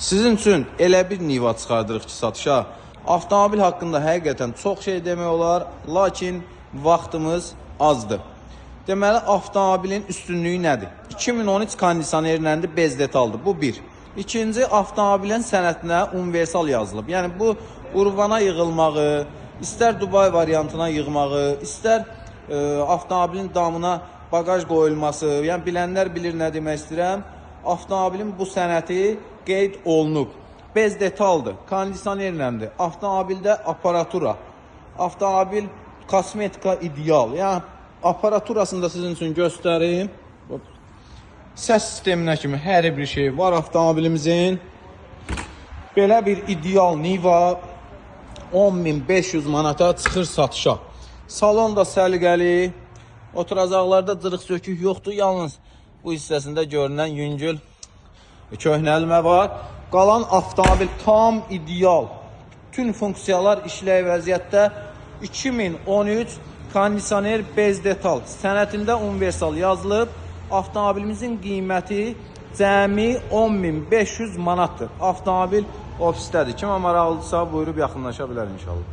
Sizin üçün elə bir niva çıxardırıq ki, satışa. Avtomobil haqqında həqiqətən çox şey demək olar, lakin vaxtımız azdır. Deməli, avtomobilin üstünlüyü nədir? 2013 kondisionerlərində bez detaldır. Bu bir. İkinci, avtomobilin sənədinə universal yazılıb. Yəni, bu Urvana yığılmağı, istər Dubai variantına yığmağı, istər avtomobilin damına bagaj qoyulması, yəni bilənlər bilir nə demək istəyirəm. Avtomobilin bu sənəti qeyd olunub. Bez detaldır, kondisionerlərdir, avtomobildə aparatura, avtomobil kosmetika ideal. Yəni, aparaturasını da sizin üçün göstərim. Səs sisteminə kimi hər bir şey var avtomobilimizin. Belə bir ideal Niva 10.500 manata çıxır satışa. Salon da səliqəli, oturacaqlarda cırıq sökük yoxdur, yalnız bu hissəsində görünən yüngül köhnəlmə var. Qalan avtomobil tam ideal. Bütün funksiyalar işləyə vəziyyətdə. 2013 kondisioner bez detal. Sənətində universal yazılıb. Avtomobilimizin qiyməti cəmi 10.500 manatdır. Avtomobil ofisdədir. Kimə maraqlıdırsa buyurub yaxınlaşa bilər inşallah.